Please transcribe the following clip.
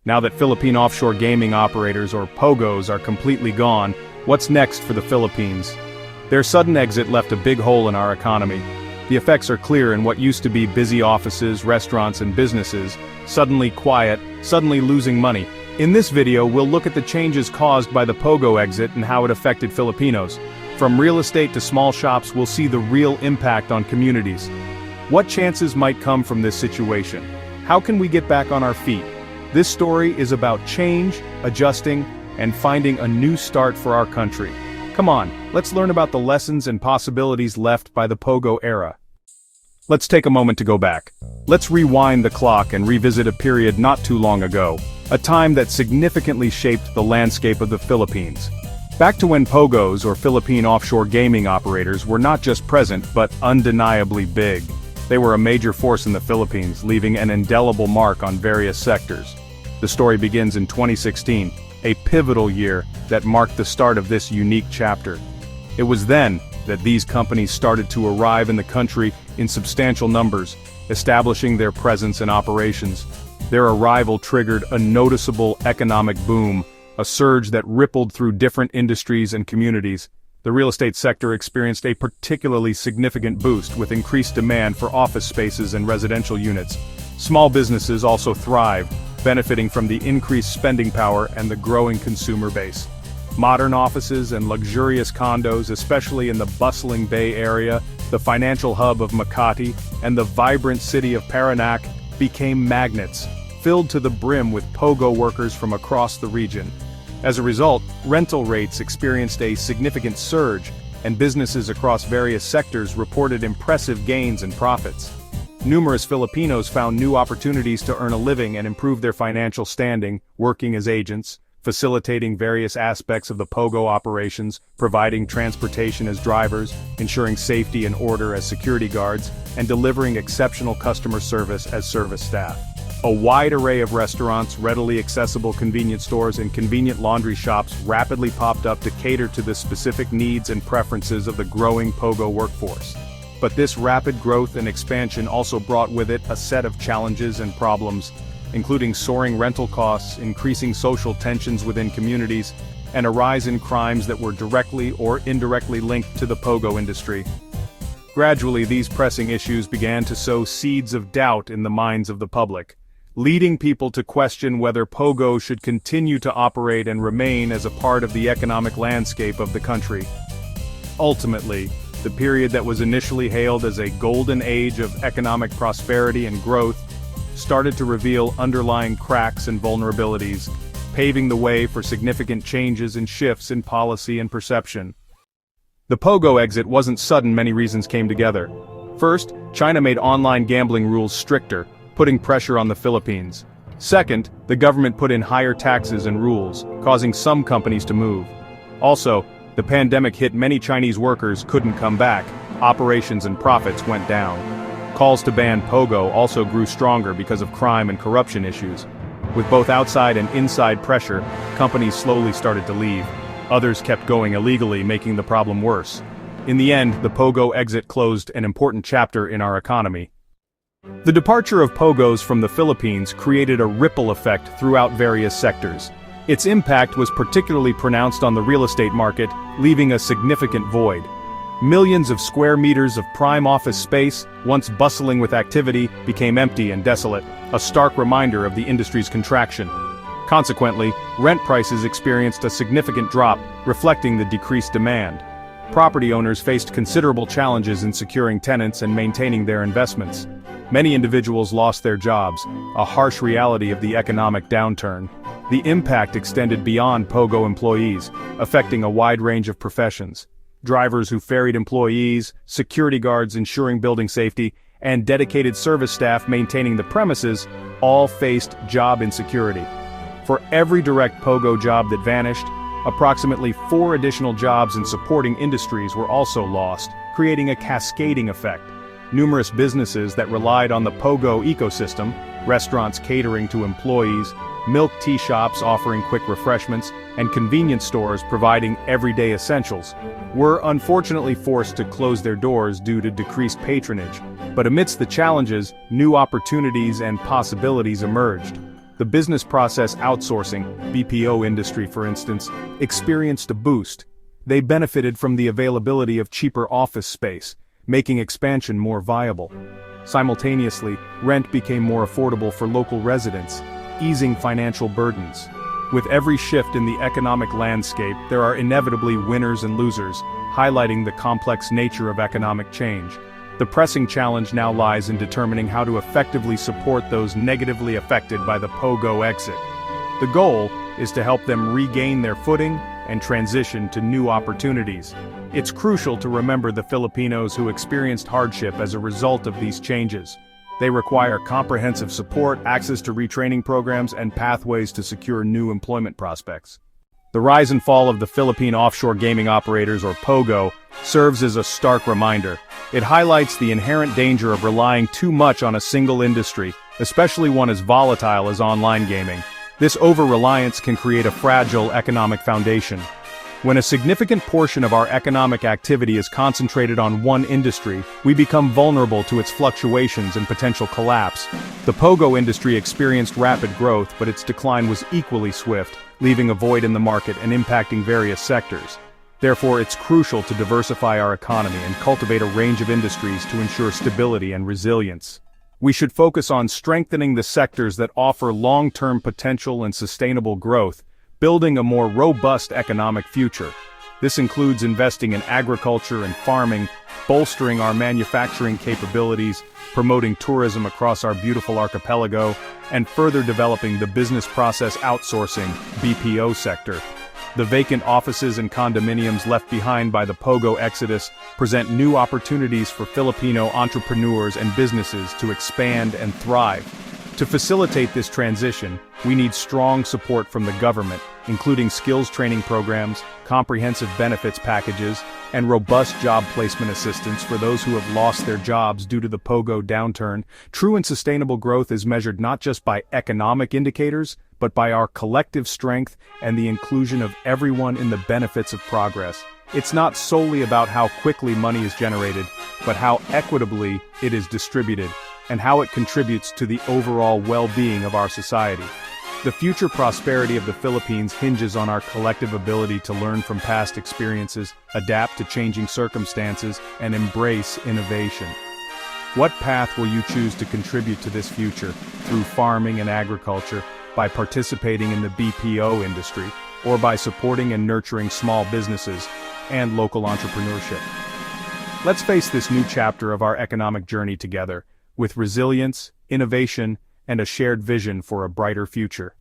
Now that Philippine offshore gaming operators, or POGOs, are completely gone, what's next for the Philippines? Their sudden exit left a big hole in our economy. The effects are clear in what used to be busy offices, restaurants, and businesses, suddenly quiet, suddenly losing money. In this video, we'll look at the changes caused by the POGO exit and how it affected Filipinos. From real estate to small shops, we'll see the real impact on communities. What chances might come from this situation? How can we get back on our feet? This story is about change, adjusting, and finding a new start for our country. Come on, let's learn about the lessons and possibilities left by the POGO era. Let's take a moment to go back. Let's rewind the clock and revisit a period not too long ago, a time that significantly shaped the landscape of the Philippines. Back to when POGOs, or Philippine offshore gaming operators, were not just present but undeniably big. They were a major force in the Philippines, leaving an indelible mark on various sectors. The story begins in 2016, a pivotal year that marked the start of this unique chapter. It was then that these companies started to arrive in the country in substantial numbers, establishing their presence and operations. Their arrival triggered a noticeable economic boom, a surge that rippled through different industries and communities. The real estate sector experienced a particularly significant boost with increased demand for office spaces and residential units. Small businesses also thrived, benefiting from the increased spending power and the growing consumer base. Modern offices and luxurious condos, especially in the bustling Bay Area, the financial hub of Makati, and the vibrant city of Pananaw, became magnets, filled to the brim with POGO workers from across the region. As a result, rental rates experienced a significant surge, and businesses across various sectors reported impressive gains and profits. Numerous Filipinos found new opportunities to earn a living and improve their financial standing, working as agents, facilitating various aspects of the POGO operations, providing transportation as drivers, ensuring safety and order as security guards, and delivering exceptional customer service as service staff. A wide array of restaurants, readily accessible convenience stores, and convenient laundry shops rapidly popped up to cater to the specific needs and preferences of the growing POGO workforce. But this rapid growth and expansion also brought with it a set of challenges and problems, including soaring rental costs, increasing social tensions within communities, and a rise in crimes that were directly or indirectly linked to the POGO industry. Gradually, these pressing issues began to sow seeds of doubt in the minds of the public, leading people to question whether POGO should continue to operate and remain as a part of the economic landscape of the country. Ultimately, the period that was initially hailed as a golden age of economic prosperity and growth started to reveal underlying cracks and vulnerabilities, paving the way for significant changes and shifts in policy and perception. The POGO exit wasn't sudden. Many reasons came together. First, China made online gambling rules stricter, putting pressure on the Philippines. Second, the government put in higher taxes and rules, causing some companies to move. Also, the pandemic hit. Many Chinese workers couldn't come back, operations and profits went down. Calls to ban POGO also grew stronger because of crime and corruption issues. With both outside and inside pressure, companies slowly started to leave. Others kept going illegally, making the problem worse. In the end, the POGO exit closed an important chapter in our economy. The departure of POGOs from the Philippines created a ripple effect throughout various sectors. Its impact was particularly pronounced on the real estate market, leaving a significant void. Millions of square meters of prime office space, once bustling with activity, became empty and desolate, a stark reminder of the industry's contraction. Consequently, rent prices experienced a significant drop, reflecting the decreased demand. Property owners faced considerable challenges in securing tenants and maintaining their investments. Many individuals lost their jobs, a harsh reality of the economic downturn. The impact extended beyond POGO employees, affecting a wide range of professions. Drivers who ferried employees, security guards ensuring building safety, and dedicated service staff maintaining the premises all faced job insecurity. For every direct POGO job that vanished, approximately 4 additional jobs in supporting industries were also lost, creating a cascading effect. Numerous businesses that relied on the POGO ecosystem, restaurants catering to employees, milk tea shops offering quick refreshments, and convenience stores providing everyday essentials, were unfortunately forced to close their doors due to decreased patronage. But amidst the challenges, new opportunities and possibilities emerged. The business process outsourcing, BPO industry for instance, experienced a boost. They benefited from the availability of cheaper office space, making expansion more viable. Simultaneously, rent became more affordable for local residents, easing financial burdens. With every shift in the economic landscape, there are inevitably winners and losers, highlighting the complex nature of economic change. The pressing challenge now lies in determining how to effectively support those negatively affected by the POGO exit. The goal is to help them regain their footing and transition to new opportunities. It's crucial to remember the Filipinos who experienced hardship as a result of these changes. They require comprehensive support, access to retraining programs, and pathways to secure new employment prospects. The rise and fall of the Philippine offshore gaming operators, or POGO, serves as a stark reminder. It highlights the inherent danger of relying too much on a single industry, especially one as volatile as online gaming. This over-reliance can create a fragile economic foundation. When a significant portion of our economic activity is concentrated on one industry, we become vulnerable to its fluctuations and potential collapse. The POGO industry experienced rapid growth, but its decline was equally swift, leaving a void in the market and impacting various sectors. Therefore, it's crucial to diversify our economy and cultivate a range of industries to ensure stability and resilience. We should focus on strengthening the sectors that offer long-term potential and sustainable growth, building a more robust economic future. This includes investing in agriculture and farming, bolstering our manufacturing capabilities, promoting tourism across our beautiful archipelago, and further developing the business process outsourcing (BPO) sector. The vacant offices and condominiums left behind by the POGO exodus present new opportunities for Filipino entrepreneurs and businesses to expand and thrive. To facilitate this transition, we need strong support from the government, including skills training programs, comprehensive benefits packages, and robust job placement assistance for those who have lost their jobs due to the POGO downturn. True and sustainable growth is measured not just by economic indicators, but by our collective strength and the inclusion of everyone in the benefits of progress. It's not solely about how quickly money is generated, but how equitably it is distributed, and how it contributes to the overall well-being of our society. The future prosperity of the Philippines hinges on our collective ability to learn from past experiences, adapt to changing circumstances, and embrace innovation. What path will you choose to contribute to this future, through farming and agriculture, by participating in the BPO industry, or by supporting and nurturing small businesses and local entrepreneurship? Let's face this new chapter of our economic journey together, with resilience, innovation, and a shared vision for a brighter future.